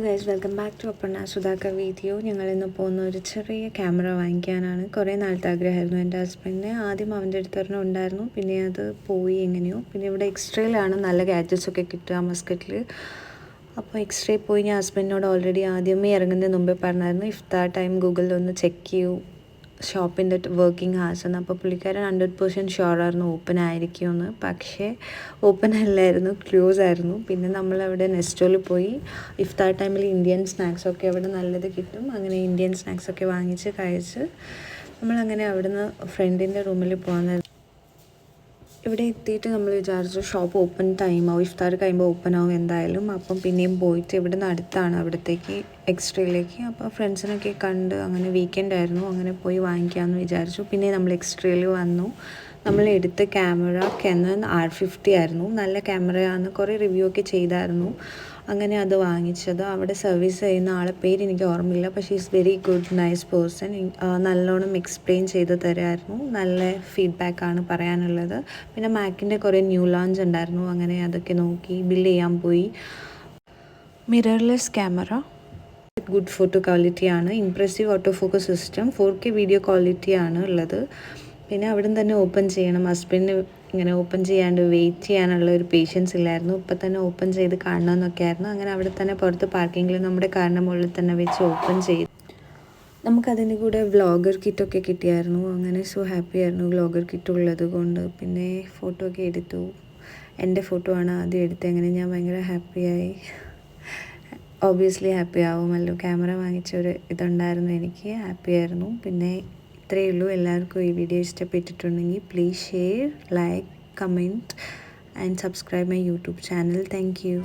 Guys, welcome back to Aparna Sudhakar video. ഞങ്ങളിന്ന് പോകുന്ന ഒരു ചെറിയ ക്യാമറ വാങ്ങിക്കാനാണ്. കുറേ നാളത്തെ ആഗ്രഹമായിരുന്നു എൻ്റെ ഹസ്ബൻഡിന്. ആദ്യം അവൻ്റെ അടുത്ത് ഒരെണ്ണം ഉണ്ടായിരുന്നു, പിന്നെ അത് പോയി എങ്ങനെയോ. പിന്നെ ഇവിടെ എക്സ്ട്രയിലാണ് നല്ല ഗാഡ്ജറ്റ്സ് ഒക്കെ കിട്ടുക മസ്കറ്റിൽ. അപ്പോൾ എക്സ്ട്രേ പോയി ഞാൻ ഹസ്ബൻഡിനോട് ഓൾറെഡി ആദ്യമേ ഇറങ്ങുന്നതിന് മുമ്പേ പറഞ്ഞായിരുന്നു, ഇഫ്താർ ടൈം ഗൂഗിളിലൊന്ന് ചെക്ക് ചെയ്യൂ ഷോപ്പിൻ്റെ വർക്കിംഗ് ഹാർസ് എന്ന്. അപ്പോൾ പുള്ളിക്കാരൻ 100% ഷുവറായിരുന്നു ഓപ്പൺ ആയിരിക്കുമെന്ന്. പക്ഷേ ഓപ്പൺ അല്ലായിരുന്നു, ക്ലോസ് ആയിരുന്നു. പിന്നെ നമ്മളവിടെ നെസ്റ്റോയിൽ പോയി ഇഫ്താർ ടൈമിൽ ഇന്ത്യൻ സ്നാക്സൊക്കെ അവിടെ നല്ലത് കിട്ടും. അങ്ങനെ ഇന്ത്യൻ സ്നാക്സൊക്കെ വാങ്ങിച്ച് കഴിച്ച് നമ്മളങ്ങനെ അവിടുന്ന് ഫ്രണ്ടിൻ്റെ റൂമിൽ പോകാൻ. ഇവിടെ എത്തിയിട്ട് നമ്മൾ വിചാരിച്ചു ഷോപ്പ് ഓപ്പൺ ടൈമാവും, ഇഫ്താർ കഴിയുമ്പോൾ ഓപ്പൺ ആവും എന്തായാലും. അപ്പം പിന്നെയും പോയിട്ട് ഇവിടെ നിന്ന് അടുത്താണ് അവിടത്തേക്ക് എക്സ്ട്രയിലേക്ക്. അപ്പോൾ ഫ്രണ്ട്സിനൊക്കെ കണ്ട് അങ്ങനെ വീക്കെൻഡ് ആയിരുന്നു, അങ്ങനെ പോയി വാങ്ങിക്കാമെന്ന് വിചാരിച്ചു. പിന്നെ നമ്മൾ എക്സ്ട്രയിൽ വന്നു. നമ്മൾ എടുത്ത ക്യാമറ Canon R50 ആയിരുന്നു. നല്ല ക്യാമറയാണ്, കുറേ റിവ്യൂ ഒക്കെ ചെയ്തായിരുന്നു. അങ്ങനെ അത് വാങ്ങിച്ചത്. അവിടെ സർവീസ് ചെയ്യുന്ന ആളെ പേര് എനിക്ക് ഓർമ്മയില്ല, പക്ഷേ is very good nice person. നല്ലോണം എക്സ്പ്ലെയിൻ ചെയ്ത് തരായിരുന്നു. നല്ല ഫീഡ്ബാക്കാണ് പറയാനുള്ളത്. പിന്നെ മാക്കിൻ്റെ കുറേ ന്യൂ ലോഞ്ച് ഉണ്ടായിരുന്നു, അങ്ങനെ അതൊക്കെ നോക്കി ബില്ല് ചെയ്യാൻ പോയി. മിറർലെസ് ക്യാമറ, ഗുഡ് ഫോട്ടോ ക്വാളിറ്റിയാണ്, impressive auto focus system, 4K video ക്വാളിറ്റിയാണ് ഉള്ളത്. പിന്നെ അവിടെ തന്നെ ഓപ്പൺ ചെയ്യണം. ഹസ്ബൻഡിന് ഇങ്ങനെ ഓപ്പൺ ചെയ്യാണ്ട് വെയിറ്റ് ചെയ്യാനുള്ള ഒരു പേഷ്യൻസ് ഇല്ലായിരുന്നു. ഇപ്പം തന്നെ ഓപ്പൺ ചെയ്ത് കാണണമെന്നൊക്കെ ആയിരുന്നു. അങ്ങനെ അവിടെ തന്നെ പുറത്ത് പാർക്കിങ്ങിൽ നമ്മുടെ കാറിൻ്റെ മുകളിൽ തന്നെ വെച്ച് ഓപ്പൺ ചെയ്തു. നമുക്കതിൻ്റെ കൂടെ വ്ളോഗർ കിറ്റൊക്കെ കിട്ടിയായിരുന്നു. അങ്ങനെ സോ ഹാപ്പി ആയിരുന്നു വ്ളോഗർ കിറ്റ് ഉള്ളത് കൊണ്ട്. പിന്നെ ഫോട്ടോ ഒക്കെ എടുത്തു. എൻ്റെ ഫോട്ടോ ആണ് ആദ്യം എടുത്തത്. അങ്ങനെ ഞാൻ ഭയങ്കര ഹാപ്പിയായി. ഒബ്വിയസ്ലി ഹാപ്പി ആവുമല്ലോ, ക്യാമറ വാങ്ങിച്ചൊരു ഇതുണ്ടായിരുന്നു, എനിക്ക് ഹാപ്പിയായിരുന്നു. പിന്നെ ഇത്രയേ ഉള്ളൂ. എല്ലാവർക്കും ഈ വീഡിയോ ഇഷ്ടപ്പെട്ടിട്ടുണ്ടെങ്കിൽ please share, like, comment and subscribe my YouTube channel. Thank you.